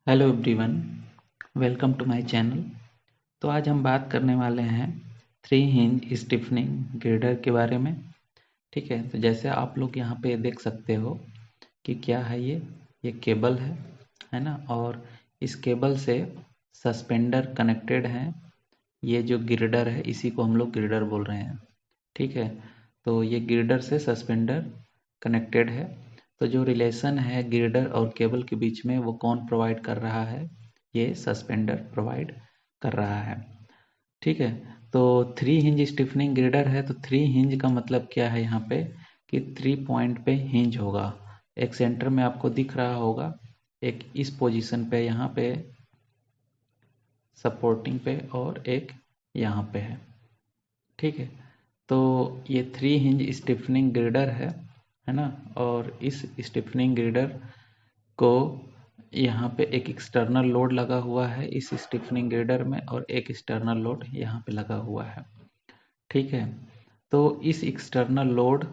Hello everyone, welcome to my channel. तो आज हम बात करने वाले हैं 3 हिंज स्टिफनिंग गिर्डर के बारे में। ठीक है, तो जैसे आप लोग यहाँ पे देख सकते हो कि क्या है ये केबल है ना। और इस केबल से सस्पेंडर कनेक्टेड है। ये जो गिर्डर है इसी को हम लोग गिर्डर बोल रहे हैं। ठीक है, तो ये गिर्डर से सस्पेंडर कनेक्टेड है। तो जो रिलेशन है गिर्डर और केबल के बीच में वो कौन प्रोवाइड कर रहा है? ये सस्पेंडर प्रोवाइड कर रहा है। ठीक है, तो 3 हिंज स्टिफनिंग गिर्डर है। तो 3 हिंज का मतलब क्या है यहाँ पे कि 3 पॉइंट पे हिंज होगा। एक सेंटर में आपको दिख रहा होगा, एक इस पोजीशन पे यहाँ पे सपोर्टिंग पे और एक यहाँ पे है। ठीक है, तो ये 3 हिंज स्टिफनिंग गिर्डर है ना। और इस स्टिफनिंग गिर्डर को यहाँ पे एक एक्सटर्नल लोड लगा हुआ है इस स्टिफनिंग गिर्डर में, और एक एक्सटर्नल लोड यहाँ पे लगा हुआ है। ठीक है, तो इस एक्सटर्नल लोड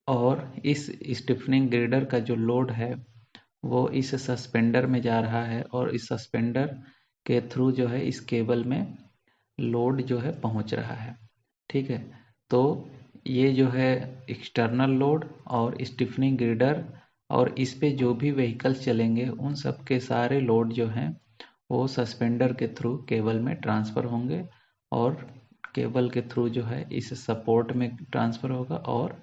और इस स्टिफनिंग गिर्डर का जो लोड है वो इस सस्पेंडर में जा रहा है, और इस सस्पेंडर के थ्रू जो है इस केबल में लोड जो है पहुंच रहा है। ठीक है, तो ये जो है एक्सटर्नल लोड और स्टिफनिंग गिर्डर, और इस पे जो भी व्हीकल्स चलेंगे उन सब के सारे लोड जो हैं वो सस्पेंडर के थ्रू केबल में ट्रांसफ़र होंगे, और केबल के थ्रू जो है इस सपोर्ट में ट्रांसफ़र होगा। और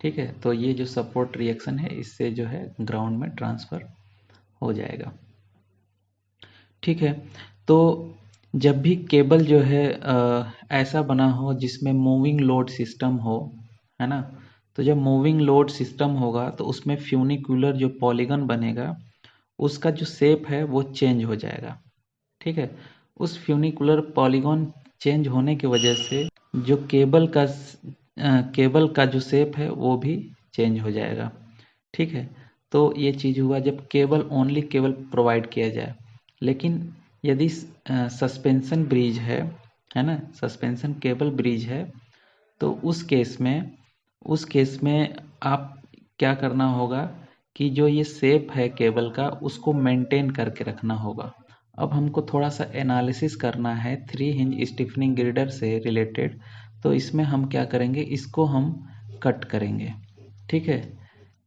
ठीक है, तो ये जो सपोर्ट रिएक्शन है इससे जो है ग्राउंड में ट्रांसफ़र हो जाएगा। ठीक है, तो जब भी केबल जो है ऐसा बना हो जिसमें मूविंग लोड सिस्टम हो, है ना। तो जब मूविंग लोड सिस्टम होगा तो उसमें फ्यूनिकुलर जो पॉलीगन बनेगा उसका जो शेप है वो चेंज हो जाएगा। ठीक है, उस फ्यूनिकुलर पॉलीगन चेंज होने की वजह से जो केबल का जो शेप है वो भी चेंज हो जाएगा। ठीक है, तो ये चीज़ हुआ जब केबल ओनली केबल प्रोवाइड किया जाए। लेकिन यदि सस्पेंशन ब्रिज है ना, सस्पेंशन केबल ब्रिज है, तो उस केस में आप क्या करना होगा कि जो ये शेप है केबल का उसको मेंटेन करके रखना होगा। अब हमको थोड़ा सा एनालिसिस करना है 3 हिंज स्टिफनिंग गिर्डर से रिलेटेड। तो इसमें हम क्या करेंगे, इसको हम कट करेंगे। ठीक है,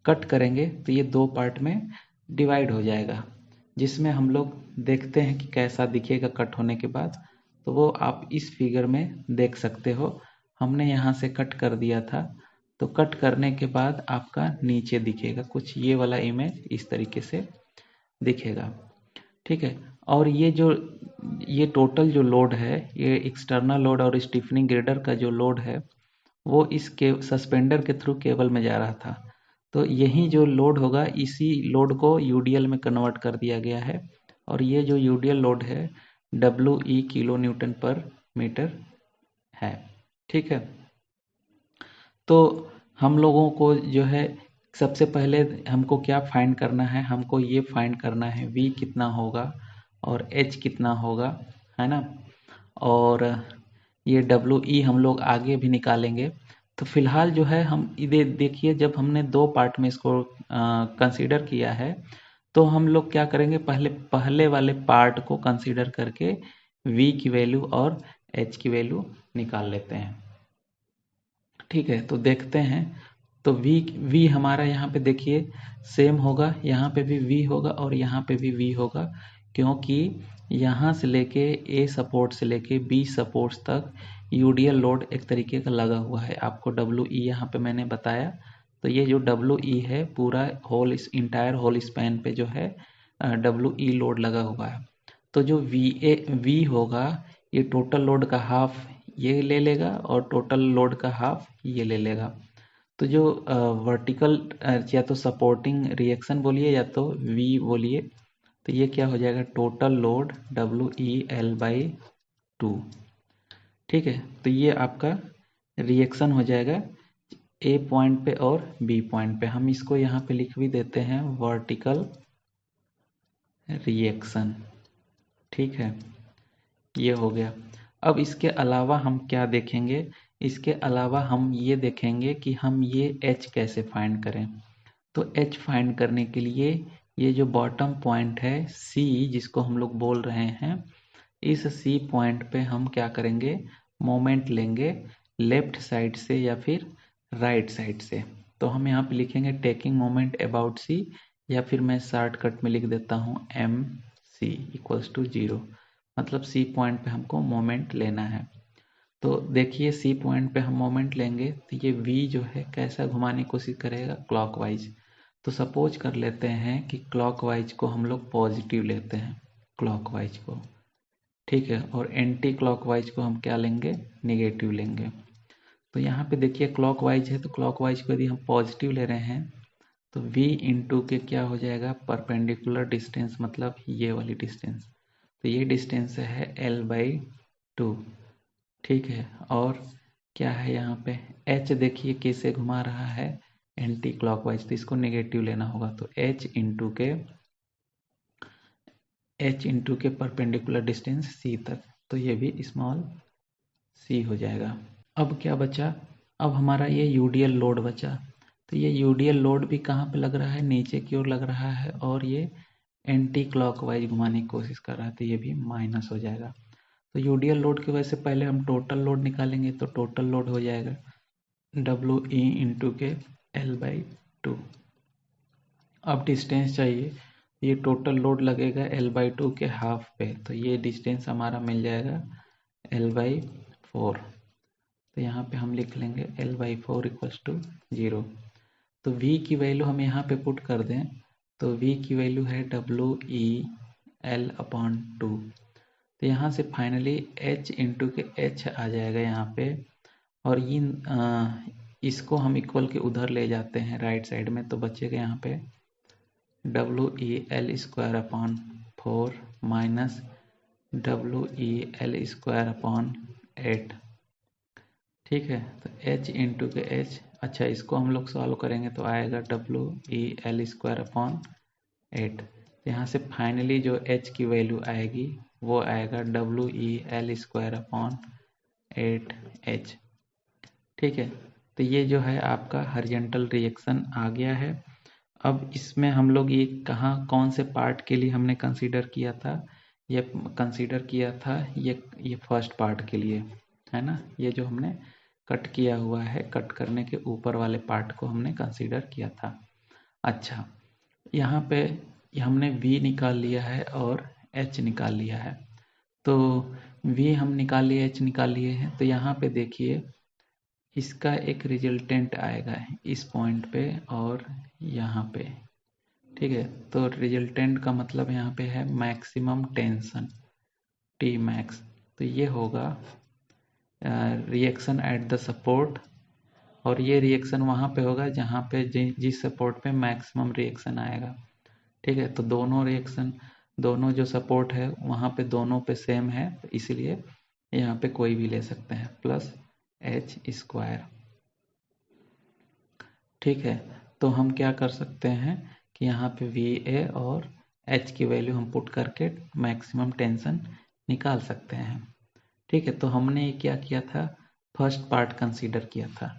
कट करेंगे तो ये 2 पार्ट में डिवाइड हो जाएगा, जिसमें हम लोग देखते हैं कि कैसा दिखेगा कट होने के बाद। तो वो आप इस फिगर में देख सकते हो। हमने यहाँ से कट कर दिया था, तो कट करने के बाद आपका नीचे दिखेगा कुछ ये वाला इमेज इस तरीके से दिखेगा। ठीक है, और ये टोटल जो लोड है, ये एक्सटर्नल लोड और स्टिफनिंग गिर्डर का जो लोड है वो इस के सस्पेंडर के थ्रू केबल में जा रहा था। तो यही जो लोड होगा इसी लोड को यूडीएल में कन्वर्ट कर दिया गया है, और ये जो यूडीएल लोड है डब्ल्यू ई किलो न्यूटन पर मीटर है। ठीक है, तो हम लोगों को जो है सबसे पहले हमको क्या फाइंड करना है, हमको ये फाइंड करना है V कितना होगा और H कितना होगा, है ना। और ये WE हम लोग आगे भी निकालेंगे। तो फिलहाल जो है हम इधर देखिए, जब हमने 2 पार्ट में इसको कंसीडर किया है, तो हम लोग क्या करेंगे, पहले पहले वाले पार्ट को कंसीडर करके V की वैल्यू और H की वैल्यू निकाल लेते हैं। ठीक है, तो देखते हैं। तो V हमारा यहाँ पे देखिए सेम होगा, यहाँ पे भी V होगा और यहाँ पे भी V होगा, क्योंकि यहाँ से लेके A सपोर्ट से लेके B सपोर्ट्स तक यूडीएल लोड एक तरीके का लगा हुआ है। आपको WE यहाँ पे मैंने बताया। तो ये जो WE है पूरा होल इस इंटायर होल स्पैन पे जो है WE लोड लगा हुआ है। तो जो V होगा ये टोटल लोड का हाफ ये ले लेगा और टोटल लोड का हाफ ये ले लेगा। तो जो वर्टिकल या तो सपोर्टिंग रिएक्शन बोलिए या तो V बोलिए, तो ये क्या हो जाएगा, टोटल लोड WEL/2। ठीक है, तो ये आपका रिएक्शन हो जाएगा A पॉइंट पे और B पॉइंट पे। हम इसको यहाँ पे लिख भी देते हैं वर्टिकल रिएक्शन। ठीक है, ये हो गया। अब इसके अलावा हम क्या देखेंगे, इसके अलावा हम ये देखेंगे कि हम ये H कैसे फाइंड करें। तो H फाइंड करने के लिए ये जो बॉटम पॉइंट है C जिसको हम लोग बोल रहे हैं, इस C पॉइंट पे हम क्या करेंगे, मोमेंट लेंगे लेफ्ट साइड से या फिर राइट साइड से। तो हम यहाँ पे लिखेंगे टेकिंग मोमेंट अबाउट C, या फिर मैं शॉर्टकट में लिख देता हूँ MC इक्वल्स टू 0, मतलब C पॉइंट पे हमको मोमेंट लेना है। तो देखिए C पॉइंट पे हम मोमेंट लेंगे तो ये V जो है कैसा घुमाने की कोशिश करेगा, क्लॉकवाइज। तो सपोज कर लेते हैं कि क्लॉकवाइज को हम लोग पॉजिटिव लेते हैं, क्लॉकवाइज को, ठीक है, और एंटी क्लॉकवाइज को हम क्या लेंगे, निगेटिव लेंगे। तो यहाँ पे देखिए क्लॉकवाइज है, तो क्लॉकवाइज को यदि हम पॉजिटिव ले रहे हैं तो v इंटू के क्या हो जाएगा, परपेंडिकुलर डिस्टेंस, मतलब ये वाली डिस्टेंस। तो ये डिस्टेंस है L/2, ठीक है। और क्या है यहाँ पे h, देखिए कैसे घुमा रहा है, एंटी क्लॉकवाइज, तो इसको नेगेटिव लेना होगा। तो h इंटू के परपेंडिकुलर डिस्टेंस c तक, तो ये भी स्मॉल c हो जाएगा। अब क्या बचा, अब हमारा ये यूडीएल लोड बचा। तो ये यूडीएल लोड भी कहाँ पे लग रहा है, नीचे की ओर लग रहा है, और ये एंटी क्लॉकवाइज घुमाने की कोशिश कर रहा है, तो ये भी माइनस हो जाएगा। तो यूडीएल लोड की वजह से पहले हम टोटल लोड निकालेंगे, तो टोटल लोड हो जाएगा WE इंटू के L/2। अब डिस्टेंस चाहिए, ये टोटल लोड लगेगा L/2 के हाफ पे, तो ये डिस्टेंस हमारा मिल जाएगा L/4। तो यहाँ पे हम लिख लेंगे L/4 इक्वल्स टू 0। तो V की वैल्यू हम यहाँ पे पुट कर दें, तो V की वैल्यू है WE/L/2। तो यहाँ से फाइनली H इंटू के H आ जाएगा यहाँ पे, और इसको हम इक्वल के उधर ले जाते हैं राइट साइड में, तो बचेगा यहाँ पे WE/L² माइनस WE/L²/8, ठीक है। तो h इंटू के h, अच्छा इसको हम लोग सॉल्व करेंगे तो आएगा WE/L²/8। तो यहाँ से फाइनली जो h की वैल्यू आएगी वो आएगा WE/L²/8h, ठीक है। तो ये जो है आपका हॉरिजॉन्टल रिएक्शन आ गया है। अब इसमें हम लोग ये कहाँ, कौन से पार्ट के लिए हमने कंसीडर किया था, ये कंसीडर किया था ये फर्स्ट पार्ट के लिए, है ना। ये जो हमने कट किया हुआ है, कट करने के ऊपर वाले पार्ट को हमने कंसीडर किया था। अच्छा, यहाँ पे हमने V निकाल लिया है और H निकाल लिया है। तो V हम निकाल लिए, H निकाल लिए हैं, तो यहाँ पे देखिए इसका एक रिजल्टेंट आएगा इस पॉइंट पे और यहाँ पे, ठीक है। तो रिजल्टेंट का मतलब यहाँ पे है मैक्सिमम टेंशन T मैक्स। तो ये होगा रिएक्शन एट द सपोर्ट, और ये रिएक्शन वहाँ पे होगा जहाँ पे जिस सपोर्ट पे मैक्सिमम रिएक्शन आएगा, ठीक है। तो दोनों रिएक्शन, दोनों जो सपोर्ट है वहाँ पे दोनों पे सेम है, तो इसलिए यहाँ पे कोई भी ले सकते हैं, प्लस H², ठीक है। तो हम क्या कर सकते हैं कि यहाँ पे VA और H की वैल्यू हम पुट करके मैक्सिमम टेंशन निकाल सकते हैं, ठीक है। तो हमने क्या किया था, फर्स्ट पार्ट कंसीडर किया था।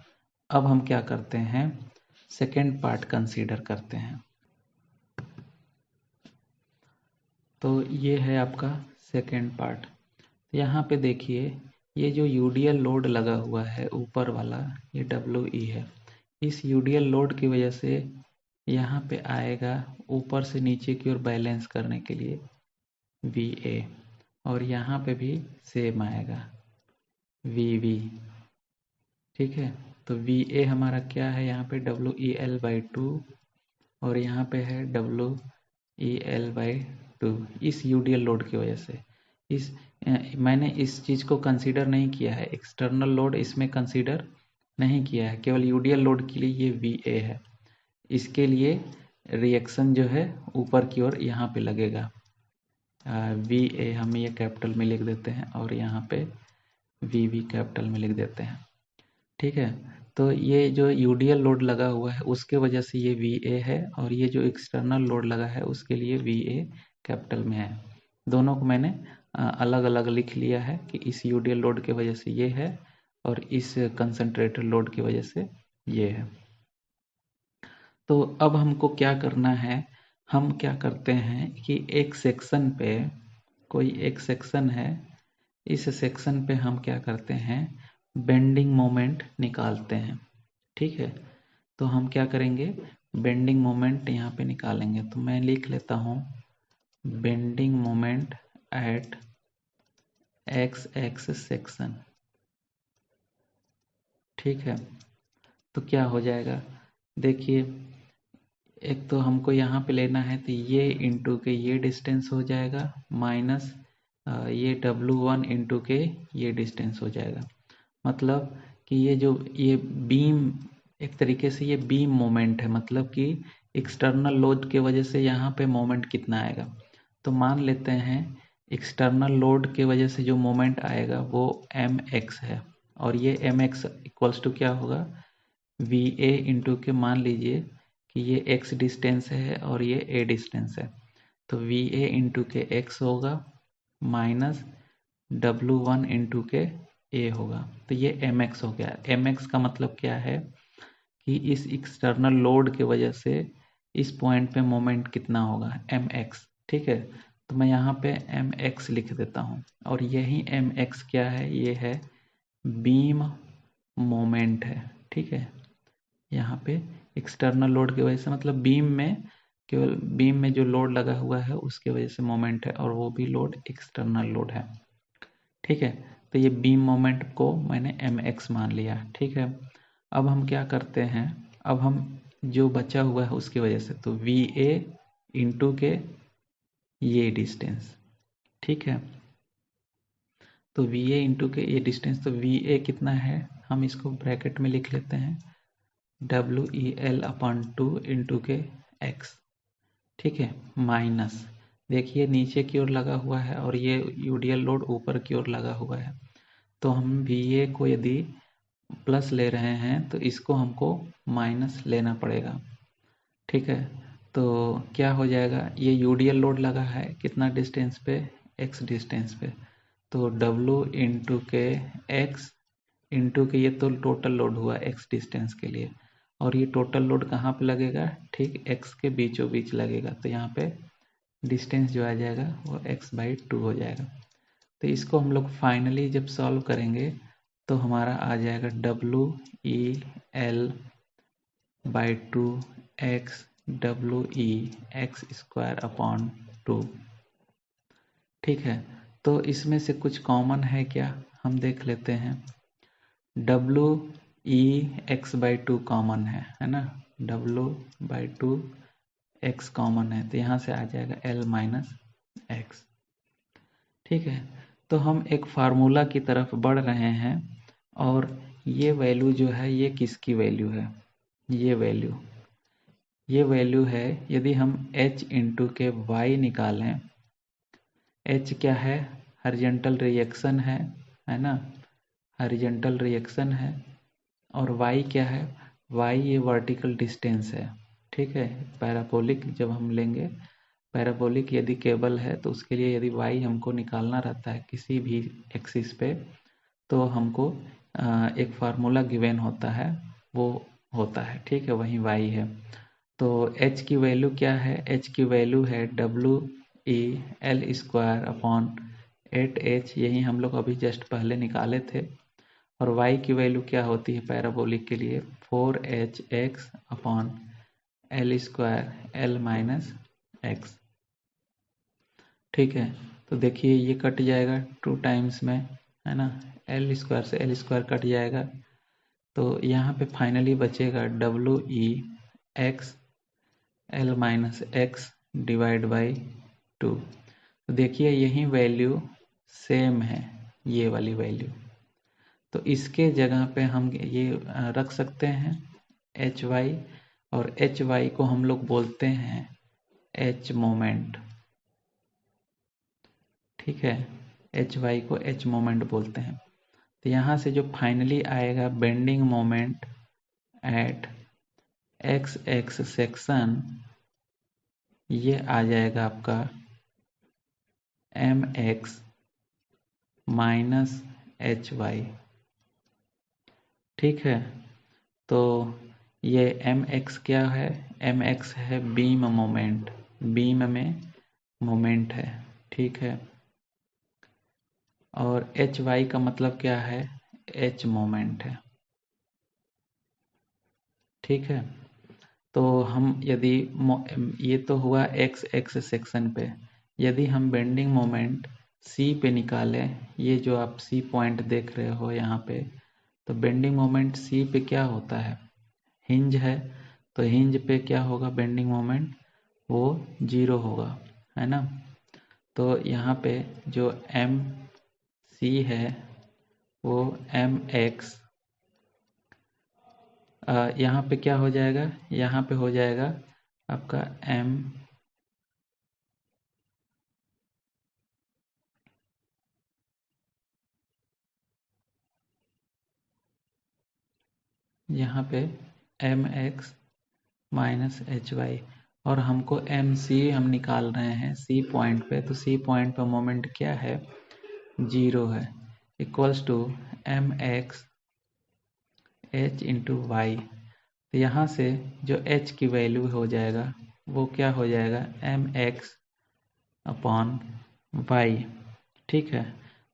अब हम क्या करते हैं, सेकेंड पार्ट कंसीडर करते हैं। तो ये है आपका सेकेंड पार्ट। यहाँ पे देखिए ये जो यूडीएल लोड लगा हुआ है ऊपर वाला, ये WE है। इस यूडीएल लोड की वजह से यहाँ पे आएगा ऊपर से नीचे की ओर बैलेंस करने के लिए VA, और यहाँ पे भी सेम आएगा VB, ठीक है। तो VA हमारा क्या है यहाँ पे WEL/2, और यहाँ पे है WEL/2 इस यूडीएल लोड की वजह से। मैंने इस चीज़ को कंसीडर नहीं किया है, एक्सटर्नल लोड इसमें कंसीडर नहीं किया है, केवल यूडीएल लोड के लिए ये VA है। इसके लिए रिएक्शन जो है ऊपर की ओर यहाँ पे लगेगा, VA हम ये कैपिटल में लिख देते हैं और यहाँ पे VB कैपिटल में लिख देते हैं, ठीक है। तो ये जो यूडीएल लोड लगा हुआ है उसके वजह से ये VA है, और ये जो एक्सटर्नल लोड लगा है उसके लिए VA कैपिटल में है। दोनों को मैंने अलग अलग लिख लिया है कि इस यूडीएल लोड की वजह से ये है और इस कंसंट्रेटर लोड की वजह से ये है। तो अब हमको क्या करना है, हम क्या करते हैं कि एक सेक्शन पे, कोई एक सेक्शन है, इस सेक्शन पे हम क्या करते हैं, बेंडिंग मोमेंट निकालते हैं। ठीक है, तो हम क्या करेंगे, बेंडिंग मोमेंट यहाँ पे निकालेंगे। तो मैं लिख लेता हूँ bending moment at x x section. ठीक है, तो क्या हो जाएगा, देखिए एक तो हमको यहाँ पे लेना है, तो ये इंटू के ये डिस्टेंस हो जाएगा, माइनस ये W1 इंटू के ये डिस्टेंस हो जाएगा। मतलब कि ये जो ये बीम, एक तरीके से ये बीम मोमेंट है, मतलब कि एक्सटर्नल लोड के वजह से यहाँ पे मोमेंट कितना आएगा। तो मान लेते हैं एक्सटर्नल लोड के वजह से जो मोमेंट आएगा वो mx है, और ये mx इक्वल्स टू क्या होगा, va इंटू के, मान लीजिए कि ये x डिस्टेंस है और ये a डिस्टेंस है, तो va इंटू के x होगा माइनस W1 इंटू के a होगा। तो ये mx हो गया। mx का मतलब क्या है कि इस एक्सटर्नल लोड के वजह से इस पॉइंट पे मोमेंट कितना होगा, mx। ठीक है, तो मैं यहाँ पे mx लिख देता हूँ, और यही mx क्या है, ये है बीम मोमेंट है। ठीक है, यहाँ पे एक्सटर्नल लोड की वजह से, मतलब बीम में, केवल बीम में जो लोड लगा हुआ है उसके वजह से मोमेंट है, और वो भी लोड एक्सटर्नल लोड है। ठीक है, तो ये बीम मोमेंट को मैंने mx मान लिया। ठीक है, अब हम क्या करते हैं, अब हम जो बचा हुआ है उसकी वजह से, तो va इंटू के ये डिस्टेंस। ठीक है, तो va इंटू के ये डिस्टेंस, तो va कितना है, हम इसको ब्रैकेट में लिख लेते हैं WEL/2 इंटू के x। ठीक है, माइनस, देखिए नीचे की ओर लगा हुआ है और ये यूडियल लोड ऊपर की ओर लगा हुआ है, तो हम va को यदि प्लस ले रहे हैं तो इसको हमको माइनस लेना पड़ेगा। ठीक है, तो क्या हो जाएगा, ये यूडियल लोड लगा है कितना डिस्टेंस पे, x डिस्टेंस पे, तो W इंटू के x इंटू के, ये तो टोटल लोड हुआ x डिस्टेंस के लिए, और ये टोटल लोड कहाँ पे लगेगा, ठीक x के बीचों बीच लगेगा, तो यहाँ पे डिस्टेंस जो आ जाएगा वो x/2 हो जाएगा। तो इसको हम लोग फाइनली जब सॉल्व करेंगे तो हमारा आ जाएगा WEL/2 x WE(x²/2)। ठीक है, तो इसमें से कुछ कॉमन है क्या, हम देख लेते हैं। WE(x/2) कॉमन है ना, W/2 x कॉमन है, तो यहाँ से आ जाएगा L-x। ठीक है, तो हम एक फार्मूला की तरफ बढ़ रहे हैं, और ये वैल्यू जो है ये किसकी वैल्यू है, ये वैल्यू है, यदि हम h इंटू के y निकालें, h क्या है, हॉरिजॉन्टल रिएक्शन है ना, हॉरिजॉन्टल रिएक्शन है, और y क्या है, y ये वर्टिकल डिस्टेंस है। ठीक है, पैराबोलिक जब हम लेंगे, पैराबोलिक यदि केबल है तो उसके लिए यदि y हमको निकालना रहता है किसी भी एक्सिस पे, तो हमको एक फार्मूला गिवन होता है, वो होता है, ठीक है, वही y है। तो h की वैल्यू क्या है, h की वैल्यू है WEL²/8h, यही हम लोग अभी जस्ट पहले निकाले थे। और y की वैल्यू क्या होती है पैराबोलिक के लिए, 4hx/L²L-x। ठीक है, तो देखिए ये कट जाएगा 2 टाइम्स में, है ना, L² से L² कट जाएगा, तो यहाँ पे फाइनली बचेगा WEL-x/2। तो देखिए यही वैल्यू सेम है, ये वाली वैल्यू, तो इसके जगह पे हम ये रख सकते हैं hy, और hy को हम लोग बोलते हैं h मोमेंट। ठीक है, hy को h मोमेंट बोलते हैं। तो यहाँ से जो फाइनली आएगा bending moment at x x section, ये आ जाएगा आपका mx माइनस hy। ठीक है, तो ये mx क्या है, mx है बीम मोमेंट, बीम में मोमेंट है, ठीक है। और एच वाई का मतलब क्या है, एच मोमेंट है, ठीक है। तो हम यदि ये तो हुआ एक्स एक्स सेक्शन पे, यदि हम बेंडिंग मोमेंट सी पे निकालें, ये जो आप सी पॉइंट देख रहे हो यहाँ पे, तो बेंडिंग मोमेंट सी पे क्या होता है, हिंज है, तो हिंज पे क्या होगा बेंडिंग मोमेंट, वो 0 होगा, है ना। तो यहाँ पे जो एम सी है वो एम एक्स, यहाँ पे क्या हो जाएगा, यहाँ पे हो जाएगा आपका एम, यहाँ पे M X minus H Y, और हमको एम सी हम निकाल रहे हैं सी पॉइंट पे, तो सी पॉइंट पे मोमेंट क्या है, 0 है, equals to M X H into Y. तो यहाँ से जो h की वैल्यू हो जाएगा वो क्या हो जाएगा, एम एक्स अपॉन वाई, ठीक है।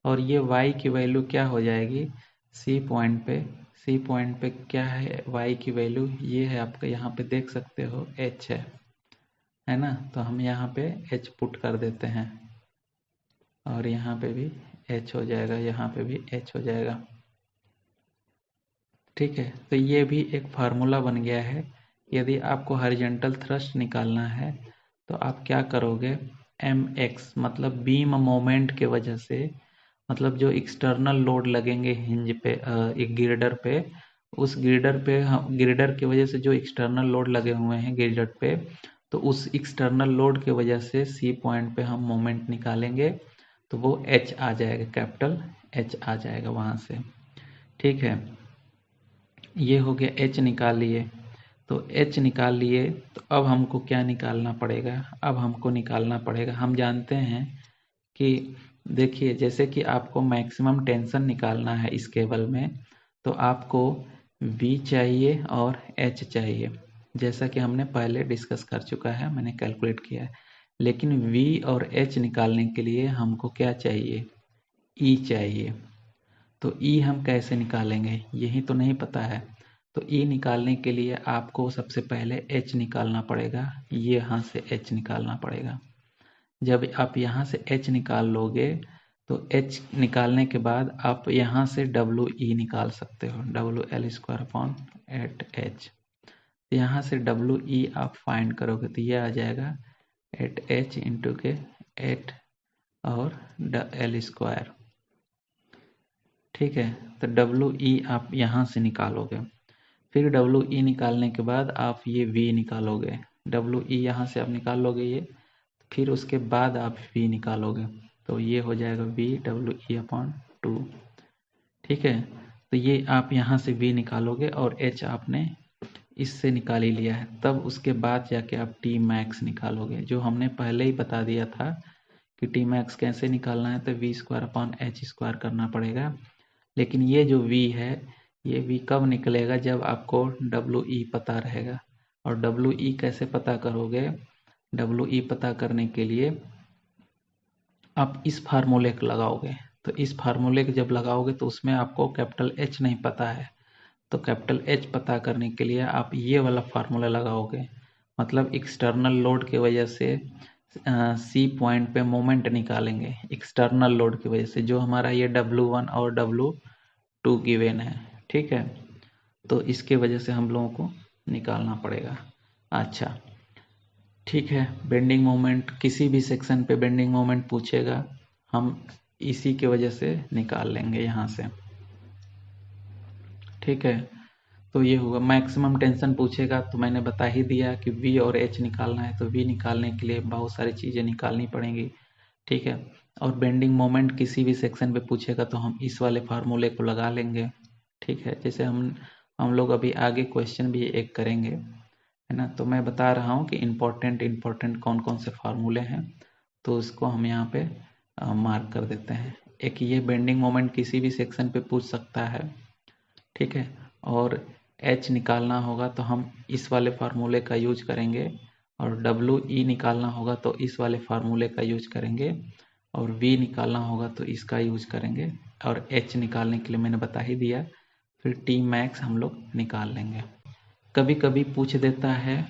और ये y की वैल्यू क्या हो जाएगी, सी पॉइंट पे, सी पॉइंट पे क्या है y की वैल्यू, ये है आपका, यहाँ पे देख सकते हो h है ना। तो हम यहाँ पे h पुट कर देते हैं, और यहाँ पे भी h हो जाएगा, यहाँ पे भी h हो जाएगा, ठीक है। तो ये भी एक फार्मूला बन गया है। यदि आपको हॉरिजॉन्टल थ्रस्ट निकालना है तो आप क्या करोगे, एम एक्स मतलब बीम मोमेंट के वजह से, मतलब जो एक्सटर्नल लोड लगेंगे हिंज पे, एक गिरडर पे, उस गिरडर पे गिरडर की वजह से जो एक्सटर्नल लोड लगे हुए हैं गिरडर पे, तो उस एक्सटर्नल लोड की वजह से सी पॉइंट पे हम मोमेंट निकालेंगे, तो वो एच आ जाएगा, कैपिटल एच आ जाएगा वहाँ से, ठीक है। ये हो गया एच निकाल लिए। तो एच निकाल लिए, तो अब हमको क्या निकालना पड़ेगा, अब हमको निकालना पड़ेगा, हम जानते हैं कि देखिए जैसे कि आपको मैक्सिमम टेंशन निकालना है इस केबल में, तो आपको V चाहिए और H चाहिए, जैसा कि हमने पहले डिस्कस कर चुका है, मैंने कैलकुलेट किया है। लेकिन V और H निकालने के लिए हमको क्या चाहिए, E चाहिए। तो E हम कैसे निकालेंगे, यही तो नहीं पता है। तो E निकालने के लिए आपको सबसे पहले H निकालना पड़ेगा, ये यहाँ से H निकालना पड़ेगा। जब आप यहाँ से H निकाल लोगे, तो H निकालने के बाद आप यहाँ से WE निकाल सकते हो, WL² / 8H। यहाँ से WE आप फाइंड करोगे तो ये आ जाएगा 8H इंटू के 8 और L², ठीक है। तो WE आप यहाँ से निकालोगे, फिर WE निकालने के बाद आप ये V निकालोगे, WE यहाँ से आप निकाल लोगे ये, फिर उसके बाद आप V निकालोगे, तो ये हो जाएगा VWE/2, ठीक है। तो ये आप यहाँ से V निकालोगे और H आपने इससे निकाल ही लिया है, तब उसके बाद जाके आप T max निकालोगे, जो हमने पहले ही बता दिया था कि T max कैसे निकालना है, तो V²/H² करना पड़ेगा। लेकिन ये जो V है, ये V कब निकलेगा, जब आपको WE पता रहेगा। और WE कैसे पता करोगे, WE पता करने के लिए आप इस फार्मूले को लगाओगे, तो इस फार्मूले को जब लगाओगे तो उसमें आपको कैपिटल H नहीं पता है, तो कैपिटल H पता करने के लिए आप ये वाला फार्मूला लगाओगे, मतलब एक्सटर्नल लोड की वजह से सी पॉइंट पे मोमेंट निकालेंगे, एक्सटर्नल लोड की वजह से, जो हमारा ये W1 और W2 गिवन है, ठीक है। तो इसके वजह से हम लोगों को निकालना पड़ेगा। अच्छा, ठीक है। बेंडिंग मोमेंट किसी भी सेक्शन पे बेंडिंग मोमेंट पूछेगा, हम इसी के वजह से निकाल लेंगे यहाँ से, ठीक है। तो ये होगा, मैक्सिमम टेंशन पूछेगा तो मैंने बता ही दिया कि V और H निकालना है, तो V निकालने के लिए बहुत सारी चीज़ें निकालनी पड़ेंगी, ठीक है। और बेंडिंग मोमेंट किसी भी सेक्शन पे पूछेगा तो हम इस वाले फार्मूले को लगा लेंगे, ठीक है। जैसे हम लोग अभी आगे क्वेश्चन भी एक करेंगे, है ना। तो मैं बता रहा हूँ कि इम्पोर्टेंट कौन कौन से फार्मूले हैं, तो उसको हम यहाँ पे मार्क कर देते हैं। एक ये बेंडिंग मोमेंट किसी भी सेक्शन पे पूछ सकता है, ठीक है। और H निकालना होगा तो हम इस वाले फार्मूले का यूज करेंगे, और WE निकालना होगा तो इस वाले फार्मूले का यूज करेंगे, और V निकालना होगा तो इसका यूज करेंगे, और H निकालने के लिए मैंने बता ही दिया, फिर T मैक्स हम लोग निकाल लेंगे। कभी कभी पूछ देता है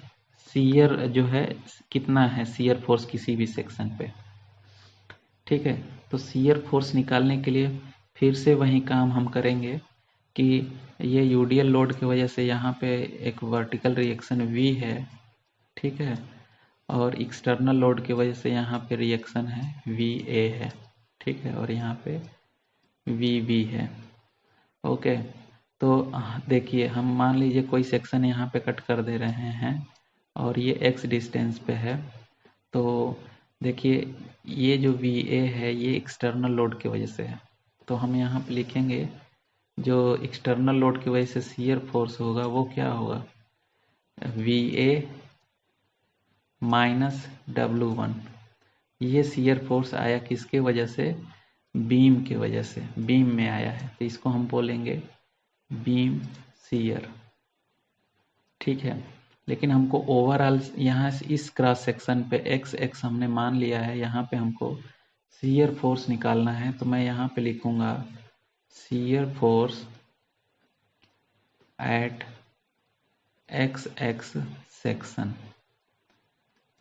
शियर जो है कितना है, शियर फोर्स किसी भी सेक्शन पे। ठीक है, तो शियर फोर्स निकालने के लिए फिर से वही काम हम करेंगे कि ये यूडियल लोड की वजह से यहाँ पे एक वर्टिकल रिएक्शन V है, ठीक है, और एक्सटर्नल लोड की वजह से यहाँ पे रिएक्शन है VA है, ठीक है, और यहाँ पे VB है। ओके, तो देखिए हम मान लीजिए कोई सेक्शन यहाँ पे कट कर दे रहे हैं और ये x डिस्टेंस पे है, तो देखिए ये जो VA है ये एक्सटर्नल लोड की वजह से है, तो हम यहाँ पे लिखेंगे जो एक्सटर्नल लोड की वजह से शियर फोर्स होगा वो क्या होगा, VA माइनस W1। ये शियर फोर्स आया किसके वजह से, बीम की वजह से, बीम में आया है, तो इसको हम बोलेंगे बीम शियर। ठीक है, लेकिन हमको ओवरऑल यहाँ इस क्रॉस सेक्शन पे x हमने मान लिया है, यहाँ पे हमको शियर फोर्स निकालना है, तो मैं यहाँ पे लिखूंगा shear force eight x section.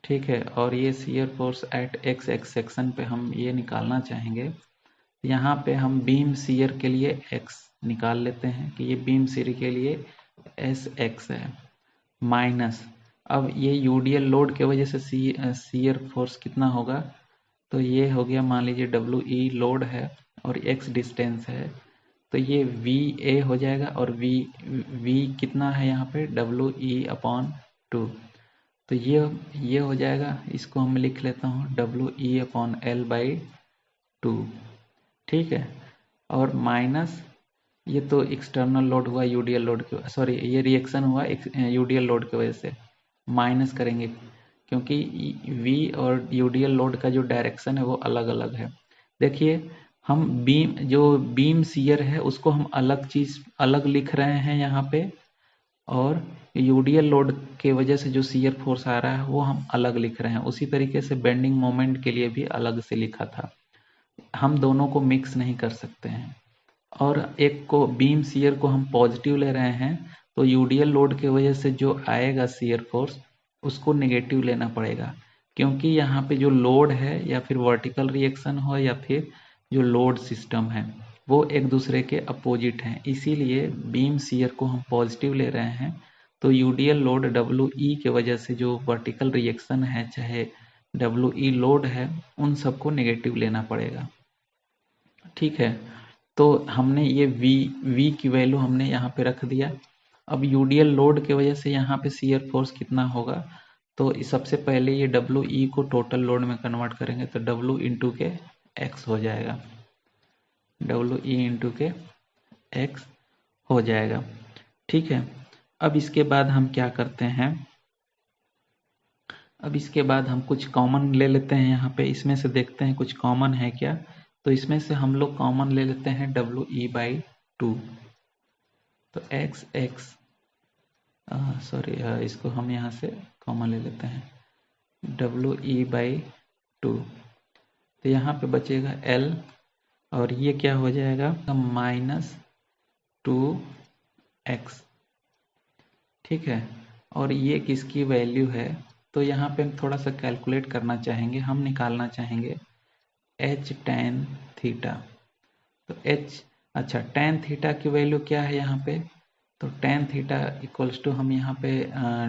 ठीक है, और ये shear force eight x section पे हम ये निकालना चाहेंगे, यहाँ पे हम बीम शियर के लिए x निकाल लेते हैं कि ये बीम शियर के लिए SX है, माइनस अब ये यूडियल लोड के वजह से शियर फोर्स कितना होगा, तो ये हो गया मान लीजिए WE लोड है और x डिस्टेंस है, तो ये VA हो जाएगा, और V कितना है यहाँ पे WE/2, तो ये हो जाएगा, इसको हम लिख लेता हूँ WE/L/2। ठीक है, और माइनस ये तो एक्सटर्नल लोड हुआ यूडियल लोड के, सॉरी ये रिएक्शन हुआ यूडियल लोड की वजह से, माइनस करेंगे क्योंकि V और यूडियल लोड का जो डायरेक्शन है वो अलग अलग है। देखिए हम बीम शियर है उसको हम अलग चीज अलग लिख रहे हैं यहाँ पे, और यूडियल लोड के वजह से जो शियर फोर्स आ रहा है वो हम अलग लिख रहे हैं। उसी तरीके से बेंडिंग मोमेंट के लिए भी अलग से लिखा था, हम दोनों को मिक्स नहीं कर सकते हैं। और एक को बीम शियर को हम पॉजिटिव ले रहे हैं, तो यूडियल लोड की वजह से जो आएगा शियर फोर्स उसको नेगेटिव लेना पड़ेगा, क्योंकि यहाँ पे जो लोड है या फिर वर्टिकल रिएक्शन हो या फिर जो लोड सिस्टम है वो एक दूसरे के अपोजिट हैं, इसीलिए बीम शियर को हम पॉजिटिव ले रहे हैं, तो यूडियल लोड WE की वजह से जो वर्टिकल रिएक्शन है चाहे WE लोड है उन सबको नेगेटिव लेना पड़ेगा। ठीक है, तो हमने ये V की वैल्यू हमने यहाँ पे रख दिया। अब यूडियल लोड की वजह से यहाँ पे शियर फोर्स कितना होगा, तो सबसे पहले ये WE को टोटल लोड में कन्वर्ट करेंगे, तो W इंटू के X हो जाएगा, WE इंटू के X हो जाएगा। ठीक है, अब इसके बाद हम क्या करते हैं, अब इसके बाद हम कुछ कॉमन ले लेते हैं यहाँ पे, इसमें से देखते हैं कुछ कॉमन है क्या, तो इसमें से हम लोग कॉमन ले लेते हैं WE/2, तो XX सॉरी इसको हम यहाँ से कॉमन ले लेते हैं WE/2, तो यहाँ पे बचेगा L, और ये क्या हो जाएगा -2X। ठीक है, और ये किसकी वैल्यू है, तो यहाँ पे हम थोड़ा सा कैलकुलेट करना चाहेंगे, हम निकालना चाहेंगे H tan थीटा, तो H अच्छा tan थीटा की वैल्यू क्या है यहाँ पे, तो tan थीटा इक्वल्स टू हम यहाँ पे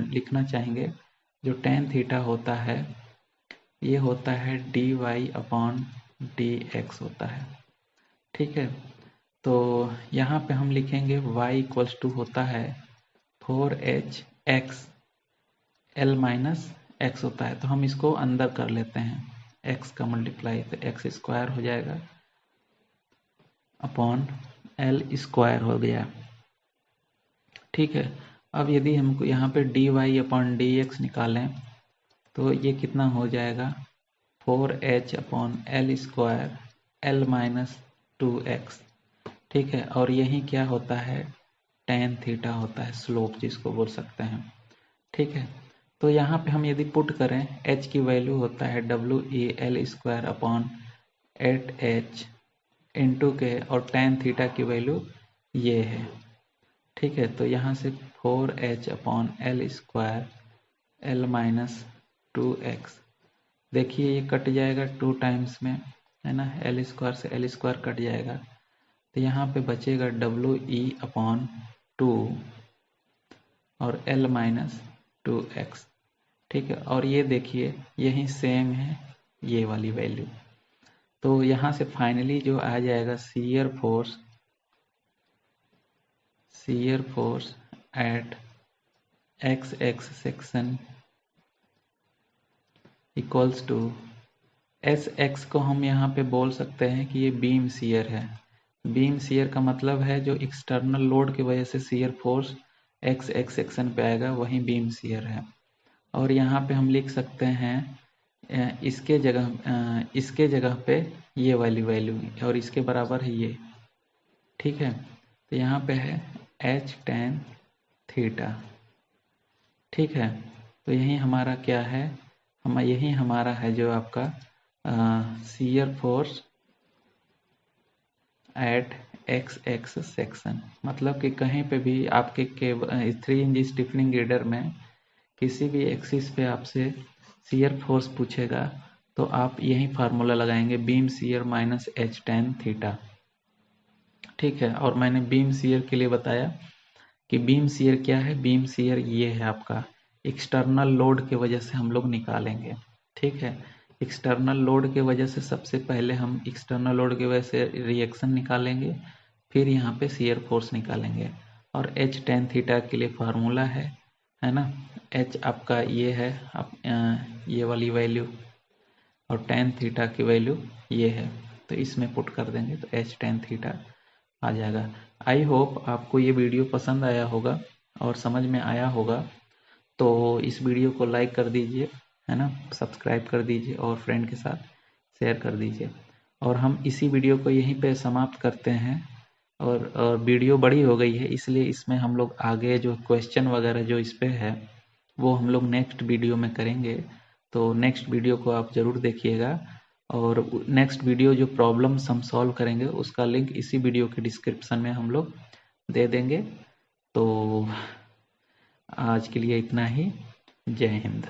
लिखना चाहेंगे, जो tan थीटा होता है ये होता है dy/dx होता है। ठीक है, तो यहाँ पे हम लिखेंगे y इक्वल्स टू होता है 4hx, l माइनस x होता है, तो हम इसको अंदर कर लेते हैं, x का मल्टीप्लाई, तो x स्क्वायर हो जाएगा अपॉन l स्क्वायर हो गया। ठीक है, अब यदि हमको यहाँ पे dy/dx निकालें तो ये कितना हो जाएगा 4h/l square l minus 2x। ठीक है, और यही क्या होता है tan थीटा होता है, स्लोप जिसको बोल सकते हैं। ठीक है, तो यहाँ पे हम यदि पुट करें, h की वैल्यू होता है WeL² अपॉन 8h इंटू के, और tan थीटा की वैल्यू ये है। ठीक है, तो यहाँ से 4h upon L² L minus 2x, देखिए ये कट जाएगा 2 टाइम्स में, है ना, L² से L² कट जाएगा, तो यहाँ पे बचेगा WE अपॉन 2 और L माइनस 2x। ठीक है, और ये देखिए यही सेम है ये वाली वैल्यू। तो यहाँ से फाइनली जो आ जाएगा shear force at XX section equals to SX को हम यहाँ पे बोल सकते हैं कि ये बीम शियर है। बीम शियर का मतलब है जो एक्सटर्नल लोड की वजह से शियर फोर्स XX सेक्शन पे आएगा, वही बीम शियर है। और यहाँ पे हम लिख सकते हैं इसके जगह पे ये वाली वैल्यू, और इसके बराबर है ये। ठीक है, तो यहाँ पे है H tan थीटा। ठीक है, तो यही हमारा क्या है, यही हमारा है जो आपका shear force at XX section. मतलब कि कहीं पे भी आपके 3 इंच स्टिफनिंग गिर्डर में किसी भी एक्सिस पे आपसे शियर फोर्स पूछेगा तो आप यही फार्मूला लगाएंगे, beam shear minus H tan theta. ठीक है, और मैंने बीम शियर के लिए बताया कि बीम शियर क्या है। बीम शियर ये है आपका एक्सटर्नल लोड के वजह से हम लोग निकालेंगे। ठीक है, एक्सटर्नल लोड के वजह से सबसे पहले हम एक्सटर्नल लोड की वजह से रिएक्शन निकालेंगे, फिर यहाँ पे शियर फोर्स निकालेंगे। और H tan थीटा के लिए फार्मूला है ना, H आपका ये है, ये वाली वैल्यू, और tan थीटा की वैल्यू ये है, तो इसमें पुट कर देंगे तो H tan थीटा आ जाएगा। आई होप आपको ये वीडियो पसंद आया होगा और समझ में आया होगा। तो इस वीडियो को लाइक कर दीजिए, है ना, सब्सक्राइब कर दीजिए और फ्रेंड के साथ शेयर कर दीजिए। और हम इसी वीडियो को यहीं पे समाप्त करते हैं। और वीडियो बड़ी हो गई है, इसलिए इसमें हम लोग आगे जो क्वेश्चन वगैरह जो इस पे है वो हम लोग नेक्स्ट वीडियो में करेंगे। तो नेक्स्ट वीडियो को आप ज़रूर देखिएगा। और नेक्स्ट वीडियो जो प्रॉब्लम्स हम सॉल्व करेंगे उसका लिंक इसी वीडियो के डिस्क्रिप्शन में हम लोग दे देंगे। तो आज के लिए इतना ही। जय हिंद।